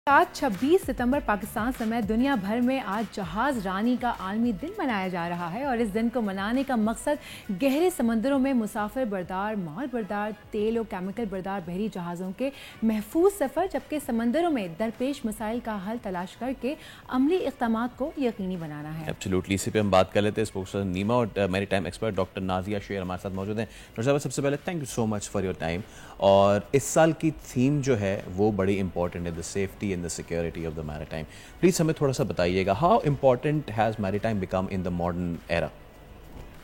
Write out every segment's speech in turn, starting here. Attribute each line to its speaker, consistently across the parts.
Speaker 1: आज 26 सितंबर पाकिस्तान समेत दुनिया भर में आज जहाज़ रानी का आलमी दिन मनाया जा रहा है और इस दिन को मनाने का मकसद गहरे समंदरों में मुसाफिर बरदार, माल बरदार, तेल और केमिकल बरदार बहरी जहाज़ों के महफूज सफ़र जबकि समंदरों में दरपेश मसाइल का हल तलाश करके अमली इक़दामात को यकीनी बनाना है।
Speaker 2: एब्सोल्युटली, इसी पे हम बात कर लेते हैं। स्पोक्सपर्सन नीमा और मैरीटाइम एक्सपर्ट डॉक्टर नाज़िया शेर हमारे साथ मौजूद हैं। डॉक्टर साहब, सबसे पहले thank you so much for your time. और इस साल की थीम जो है वो बड़ी इंपॉर्टेंट है, the safety and the security of the maritime. Please हमें थोड़ा सा बताइएगा, how important has maritime become in the modern era?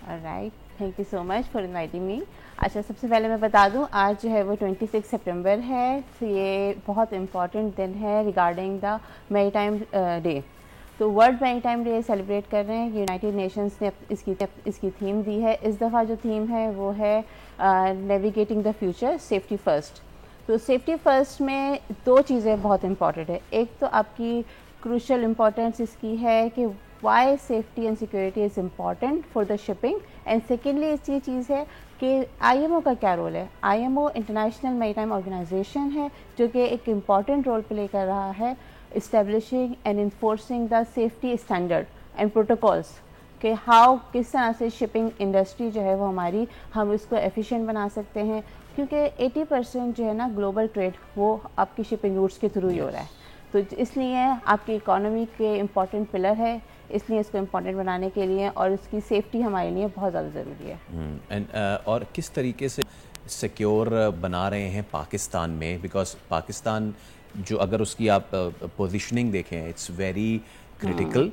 Speaker 3: Right, thank you so much for inviting me. अच्छा, सबसे पहले मैं बता दूं, आज जो है वो 26 सितंबर है, तो ये बहुत इम्पॉर्टेंट दिन है रिगार्डिंग द मैरीटाइम डे। तो वर्ल्ड मैरीटाइम डे सेलिब्रेट कर रहे हैं। यूनाइटेड नेशंस ने इसकी थीम दी है। इस दफ़ा जो थीम है वो है navigating the future, safety first. तो सेफ्टी फर्स्ट में दो चीज़ें बहुत इंपॉर्टेंट है। एक तो आपकी क्रूशल इम्पोर्टेंस इसकी है कि why safety and security is important for the shipping, and secondly ये चीज़ है कि IMO का क्या रोल है। IMO इंटरनेशनल मैरीटाइम ऑर्गेनाइजेशन है जो कि एक इम्पॉर्टेंट रोल प्ले कर रहा है establishing and enforcing the safety standard and protocols कि हाउ किस तरह से शिपिंग इंडस्ट्री जो है वो हमारी हम इसको एफिशिएंट बना सकते हैं, क्योंकि 80% जो है ना ग्लोबल ट्रेड वो आपकी शिपिंग रूट्स के थ्रू ही हो रहा है। तो इसलिए आपकी इकोनॉमी के इम्पॉर्टेंट पिलर है, इसलिए इसको इम्पॉर्टेंट बनाने के लिए और इसकी सेफ्टी हमारे लिए बहुत ज़्यादा ज़रूरी है।
Speaker 2: और किस तरीके से सिक्योर बना रहे हैं पाकिस्तान में, बिकॉज पाकिस्तान जो अगर उसकी आप पोजीशनिंग देखें इट्स वेरी क्रिटिकल।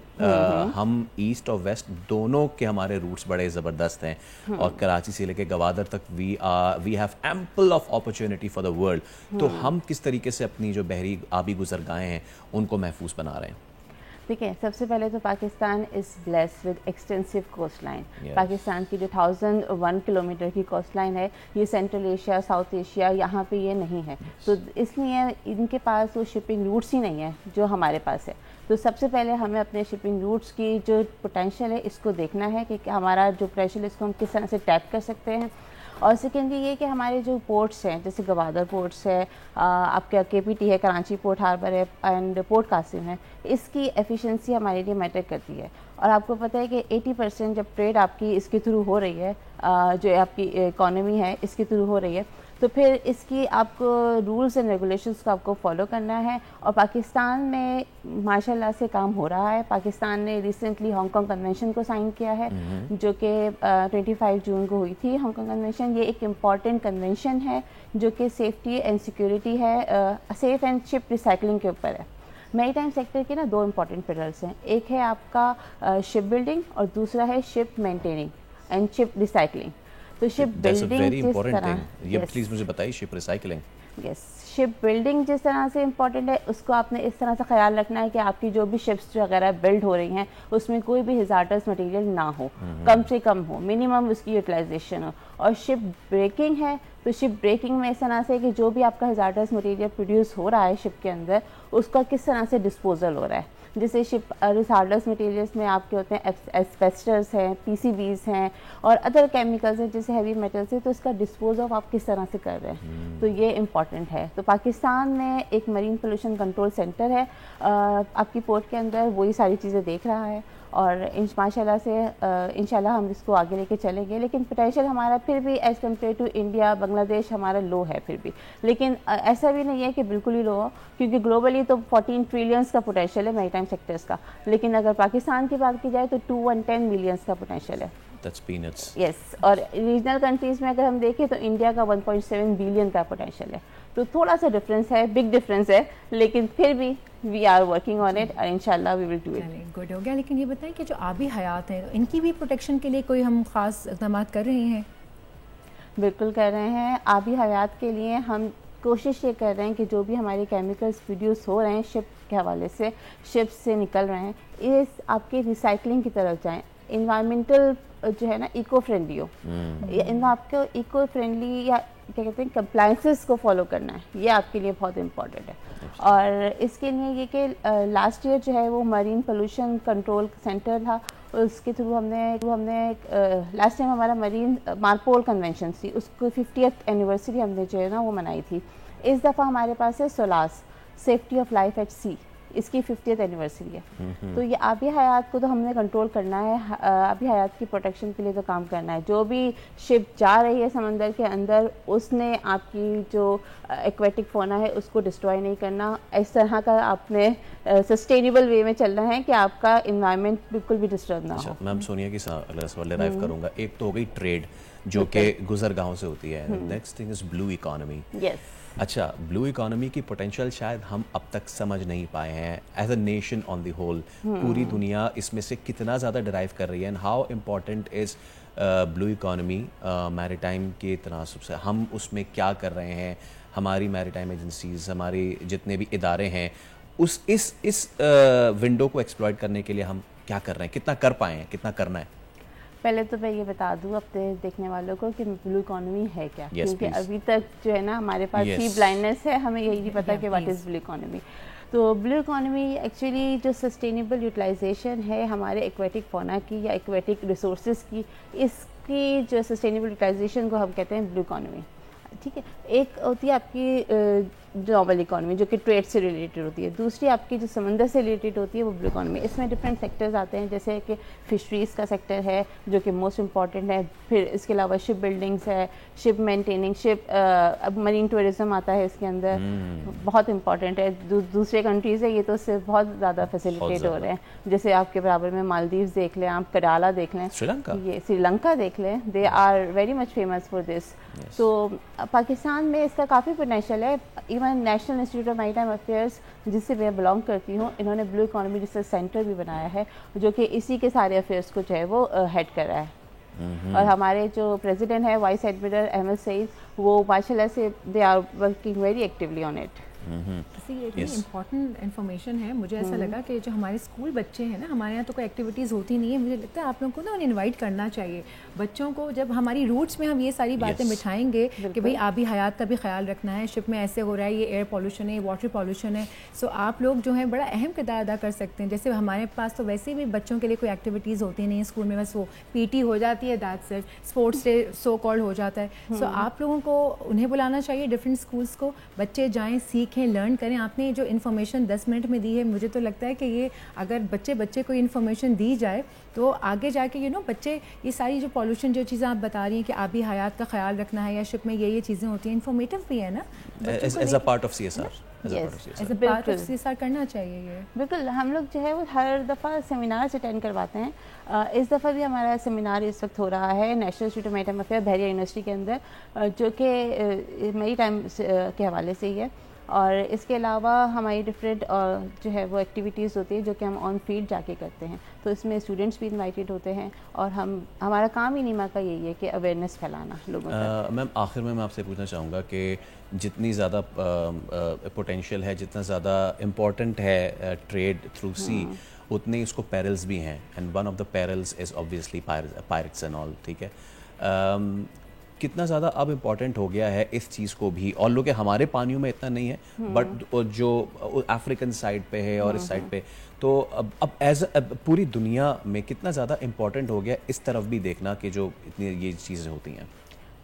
Speaker 2: हम ईस्ट और वेस्ट दोनों के हमारे रूट्स बड़े ज़बरदस्त हैं और कराची से लेकर गवादर तक we have ample of opportunity for the world. तो हम किस तरीके से अपनी जो बहरी आबी गुजरगाहें हैं उनको महफूज बना रहे हैं?
Speaker 3: देखिए, सबसे पहले तो Pakistan is blessed with extensive coastline. Pakistan की जो 1001 किलोमीटर की कोस्ट लाइन है, ये सेंट्रल एशिया, साउथ एशिया, यहाँ पे ये नहीं है। तो इसलिए इनके पास वो शिपिंग रूट्स ही नहीं है जो हमारे पास है। तो सबसे पहले हमें अपने शिपिंग रूट्स की जो पोटेंशियल है इसको देखना है कि हमारा जो पोटेंशियल इसको हम किस तरह से टैप कर सकते हैं। और सेकेंडली ये कि हमारे जो पोर्ट्स हैं, जैसे गवादर पोर्ट्स है, आपका KPT है, कराची पोर्ट हार्बर है, एंड पोर्ट कासिम है, इसकी एफिशिएंसी हमारे लिए मैटर करती है। और आपको पता है कि 80% जब ट्रेड आपकी इसके थ्रू हो रही है, जो आपकी इकॉनमी है इसके थ्रू हो रही है, तो फिर इसकी आपको रूल्स एंड रेगुलेशंस को आपको फॉलो करना है। और पाकिस्तान में माशाल्लाह से काम हो रहा है। पाकिस्तान ने रिसेंटली हांगकांग कन्वेंशन को साइन किया है, जो कि 25 जून को हुई थी। हांगकांग कन्वेंशन ये एक इम्पॉर्टेंट कन्वेंशन है जो कि सेफ्टी एंड सिक्योरिटी है, सेफ एंड शिप रिसाइकलिंग के ऊपर है। मैरीटाइम सेक्टर के ना दो इम्पॉर्टेंट पिलर्स हैं, एक है आपका शिप बिल्डिंग और दूसरा है ship maintaining and ship recycling. तो शिप बिल्डिंग जिस तरह,
Speaker 2: ये प्लीज मुझे बताइए, ship recycling.
Speaker 3: Yes, ship building जिस तरह से इम्पॉर्टेंट है उसको आपने इस तरह से ख्याल रखना है कि आपकी जो भी शिप्स वगैरह बिल्ड हो रही हैं उसमें कोई भी हिजार्डस मटेरियल ना हो, कम से कम हो, मिनिमम उसकी यूटिलाइजेशन हो। और शिप ब्रेकिंग है तो शिप ब्रेकिंग में इस तरह से कि जो भी आपका हिजार्डस मटेरियल प्रोड्यूस हो रहा है शिप के अंदर उसका किस तरह से डिस्पोजल हो रहा है। जैसे शिप रिसार्डस मटेरियल्स में आपके होते हैं एस्बेस्टस हैं, PCBs हैं और अदर केमिकल्स हैं जैसे हैवी मेटल्स हैं, तो इसका डिस्पोज ऑफ आप किस तरह से कर रहे हैं, तो ये इम्पॉर्टेंट है। तो पाकिस्तान में एक मरीन पोल्यूशन कंट्रोल सेंटर है आपकी पोर्ट के अंदर, वही सारी चीज़ें देख रहा है और माशाल्लाह से इंशाल्लाह हम इसको आगे लेके चलेंगे। लेकिन पोटेंशियल हमारा फिर भी as compare to India, Bangladesh हमारा लो है फिर भी, लेकिन ऐसा भी नहीं है कि बिल्कुल ही लो हो, क्योंकि ग्लोबली तो 14 ट्रिलियंस का पोटेंशियल है मैरीटाइम सेक्टर्स का, लेकिन अगर पाकिस्तान की बात की जाए तो 210 मिलियंस का पोटेंशियल है।
Speaker 2: That's peanuts.
Speaker 3: Yes, और रीजनल कंट्रीज़ में अगर हम देखें तो इंडिया का 1.7 बिलियन का पोटेंशियल है। तो थोड़ा सा डिफरेंस है, बिग डिफरेंस है, लेकिन फिर भी we are working on it और इंशाल्लाह we will do it.
Speaker 1: Good हो गया। लेकिन ये बताएं कि जो आबी हयात है इनकी भी प्रोटेक्शन के लिए कोई हम खास इक़दाम कर रहे हैं?
Speaker 3: बिल्कुल कर रहे हैं। आबी हयात के लिए हम कोशिश ये कर रहे हैं कि जो भी हमारे केमिकल्स प्रोड्यूस हो रहे हैं शिप के हवाले से, शिप से निकल रहे हैं, ये आपके रिसाइकलिंग की तरफ जाएँ, इन्वायरमेंटल जो है ना इको फ्रेंडली हो, इन आपको इको फ्रेंडली या क्या कहते हैं कंप्लायंसेस को फॉलो करना है, ये आपके लिए बहुत इम्पॉर्टेंट है। और इसके लिए ये कि लास्ट ईयर जो है वो मरीन पोल्यूशन कंट्रोल सेंटर था, उसके थ्रू हमने लास्ट टाइम हमारा मरीन मारपोल कन्वेंशन थी, उसको 50th एनिवर्सरी हमने जो है ना वो मनाई थी। इस दफ़ा हमारे पास है सेफ्टी ऑफ लाइफ एट सी, इसकी 50th एनिवर्सरी है। तो ये आबी हयात को तो हमने कंट्रोल करना है, आबी हयात की प्रोटेक्शन के लिए तो काम करना है। जो भी शिप जा रही है समंदर के अंदर, उसने आपकी जो एक्वेटिक फोना है उसको डिस्ट्रॉय नहीं करना। इस तरह का आपने सस्टेनेबल वे में चलना है कि आपका इन्वायरमेंट बिल्कुल भी डिस्टर्ब ना हो।
Speaker 2: मैम सोनिया की सवाल डिराइव करूंगा, एक तो हो गई ट्रेड जो कि गुजरगाहों से होती है, next thing is blue economy.
Speaker 3: Yes,
Speaker 2: अच्छा, ब्लू इकोनॉमी की पोटेंशियल शायद हम अब तक समझ नहीं पाए हैं as a nation on the whole. पूरी दुनिया इसमें से कितना ज़्यादा डिराइव कर रही है, and how important is blue economy maritime के तनासब से, हम उसमें क्या कर रहे हैं, हमारी मैरीटाइम एजेंसीज, हमारे जितने भी इदारे हैं, उस इस विंडो को एक्सप्लॉइट करने के लिए हम क्या कर रहे हैं, कितना कर पाए हैं, कितना करना है?
Speaker 3: पहले तो मैं ये बता दूं अपने देखने वालों को कि ब्लू इकोनॉमी है क्या,
Speaker 2: Yes,
Speaker 3: क्योंकि
Speaker 2: please.
Speaker 3: अभी तक जो है ना हमारे पास
Speaker 2: Yes.
Speaker 3: सी ब्लाइंडनेस है, हमें यही नहीं पता
Speaker 1: Yeah,
Speaker 3: कि what
Speaker 1: please.
Speaker 3: Is blue economy. तो ब्लू इकोनॉमी एक्चुअली जो सस्टेनेबल यूटिलाइजेशन है हमारे एक्वेटिक फौना की या एक्वेटिक रिसोर्सेज की, इसकी जो सस्टेनेबल यूटिलाइजेशन को हम कहते हैं ब्लू इकोनॉमी। ठीक है, एक होती है आपकी नॉर्मल इकोनॉमी जो कि ट्रेड से रिलेटेड होती है, दूसरी आपकी जो समंदर से रिलेटेड होती है वो ब्लू इकोनॉमी। इसमें डिफरेंट सेक्टर्स आते हैं, जैसे कि फिशरीज़ का सेक्टर है जो कि मोस्ट इम्पॉर्टेंट है, फिर इसके अलावा शिप बिल्डिंग्स है, ship maintaining, ship marine tourism आता है इसके अंदर, बहुत इंपॉर्टेंट है। दूसरे कंट्रीज़ है ये तो उससे बहुत ज़्यादा फैसिलिटेट हो रहे हैं, जैसे आपके बराबर में मालदीव्स देख लें, आप कराला देख लें, ये श्रीलंका देख लें, they are very much famous for this. तो पाकिस्तान में इसका काफ़ी पोटेंशियल है। Even National Institute of Maritime Affairs जिससे मैं बिलोंग करती हूँ, इन्होंने ब्लू इकोनॉमी रिसर्च सेंटर भी बनाया है जो कि इसी के सारे अफेयर्स को जो है वो हेड कर रहा है। और हमारे जो प्रेसिडेंट है वाइस एडमिरल अहमद सईद, वो माशाल्लाह से they are working very actively on it.
Speaker 1: ये इतनी इम्पॉर्टेंट इन्फॉर्मेशन है, मुझे ऐसा लगा कि जो हमारे स्कूल बच्चे हैं ना, हमारे यहाँ तो कोई एक्टिविटीज़ होती नहीं है, मुझे लगता है आप लोगों को ना इनवाइट करना चाहिए बच्चों को। जब हमारी रूट्स में हम ये सारी बातें बिठाएंगे कि भाई आबी हयात का भी ख्याल रखना है, शिप में ऐसे हो रहा है, ये एयर पॉल्यूशन है, वाटर पॉल्यूशन है, सो आप लोग जो है बड़ा अहम किरदार अदा कर सकते हैं। जैसे हमारे पास तो वैसे भी बच्चों के लिए कोई एक्टिविटीज़ होती नहीं है स्कूल में, बस वो PT हो जाती है, that's it, sports day so called हो जाता है। सो आप लोगों को उन्हें बुलाना चाहिए, डिफरेंट स्कूल्स को, बच्चे जाएँ, सीखें, लर्न करें। आपने जो इन्फॉर्मेशन 10 मिनट में दी है, मुझे तो लगता है कि ये अगर बच्चे को इन्फॉर्मेशन दी जाए तो आगे जाके बच्चे ये सारी जो पॉल्यूशन जो चीज़ें आप बता रही हैं कि आबी हयात का ख्याल रखना है या शिप में ये चीज़ें होती हैं, इन्फॉर्मेटिव भी है ना,
Speaker 2: as a part of CSR,
Speaker 1: as a part of CSR करना चाहिए ये।
Speaker 3: बिल्कुल, हम लोग जो है वो हर दफ़ा सेमिनार्स अटेंड करवाते हैं। इस दफ़ा भी हमारा सेमिनार इस वक्त हो रहा है national Institute of maritime affair Bahria university के अंदर, जो कि मैरीटाइम के हवाले से ही है। और इसके अलावा हमारी डिफरेंट जो है वो एक्टिविटीज़ होती है जो कि हम ऑन फील्ड जाके करते हैं, तो इसमें स्टूडेंट्स भी इनवाइटेड होते हैं और हमारा काम ही नीमा का यही है कि अवेयरनेस फैलाना लोगों तक।
Speaker 2: मैम आखिर में मैं आपसे पूछना चाहूँगा कि जितनी ज़्यादा पोटेंशियल है, जितना ज़्यादा इम्पॉर्टेंट है ट्रेड थ्रू सी, उतने इसको पेरल्स भी हैं, and one of the perils is obviously pirates and all. ठीक है, कितना ज़्यादा अब इम्पॉर्टेंट हो गया है इस चीज़ को भी, और लोग हमारे पानियों में इतना नहीं है, बट जो अफ्रीकन साइड पे है और इस साइड पे, तो अब पूरी दुनिया में कितना ज़्यादा इम्पॉर्टेंट हो गया इस तरफ भी देखना कि जो इतनी ये चीज़ें होती हैं।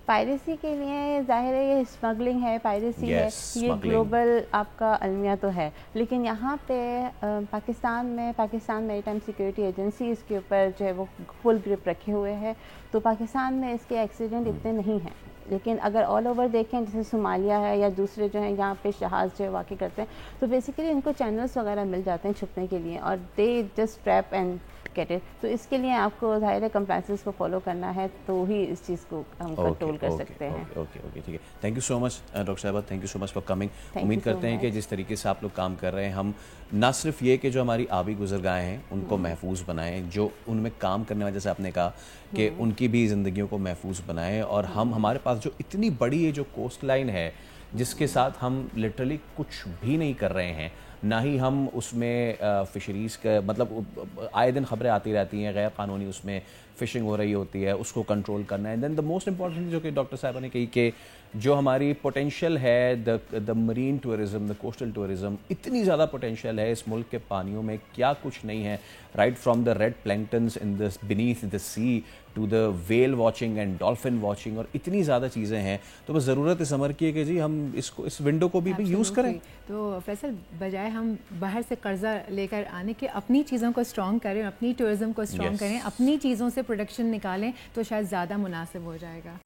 Speaker 3: पायरेसी के लिए जाहिर है ये स्मगलिंग है, पायरेसी है, ये ग्लोबल आपका अलमिया तो है, लेकिन यहाँ पे पाकिस्तान मैरीटाइम सिक्योरिटी एजेंसी इसके ऊपर जो है वो फुल ग्रिप रखे हुए है। तो पाकिस्तान में इसके एक्सीडेंट इतने नहीं हैं, लेकिन अगर ऑल ओवर देखें जैसे सोमालिया है या दूसरे जो हैं यहाँ पे जहाज़ जो है वाक़ई करते हैं, तो बेसिकली इनको चैनल्स वगैरह मिल जाते हैं छुपने के लिए और they just trap and get it. तो इसके लिए आपको ज़ाहिर है कंप्लायंसेस को फॉलो करना है, तो ही इस चीज़ को हम कंट्रोल कर सकते हैं।
Speaker 2: ओके, ठीक है, thank you so much doctor साहिबा, thank you so much for coming. उम्मीद करते हैं कि जिस तरीके से आप लोग काम कर रहे हैं, हम ना सिर्फ ये कि जो हमारी आबी गुजरगाहें हैं उनको महफूज बनाएं, जो उनमें काम करने वाले, जैसे आपने कहा कि उनकी भी ज़िंदगियों को महफूज बनाएं, और हमारे पास जो इतनी बड़ी ये जो कोस्ट लाइन है जिसके साथ हम लिटरली कुछ भी नहीं कर रहे हैं, ना ही हम उसमें फ़िशरीज़ का, मतलब आए दिन खबरें आती रहती हैं गैर कानूनी उसमें फ़िशिंग हो रही होती है, उसको कंट्रोल करना है। दैन द मोस्ट इम्पॉर्टेंट जो कि डॉक्टर साहिबा ने कही कि جو ہماری پوٹینشیل ہے the marine tourism, the coastal tourism, اتنی زیادہ پوٹینشیل ہے اس ملک کے پانیوں میں، کیا کچھ نہیں ہے، right from the red planktons in the beneath the sea to the whale watching and dolphin watching, اور اتنی زیادہ چیزیں ہیں. تو بس ضرورت ہے سمر کی ہے کہ جی ہم اس ونڈو کو بھی یوز کریں.
Speaker 1: تو فیصل، بجائے ہم باہر سے قرضہ لے کر آنے کے اپنی چیزوں کو اسٹرانگ کریں، اپنی ٹورزم کو اسٹرانگ کریں، اپنی چیزوں سے پروڈکشن نکالیں تو شاید زیادہ مناسب ہو جائے گا.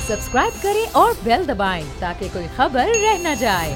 Speaker 4: سبسکرائب کریں اور بیل دبائیں تاکہ کوئی خبر رہ نہ جائے.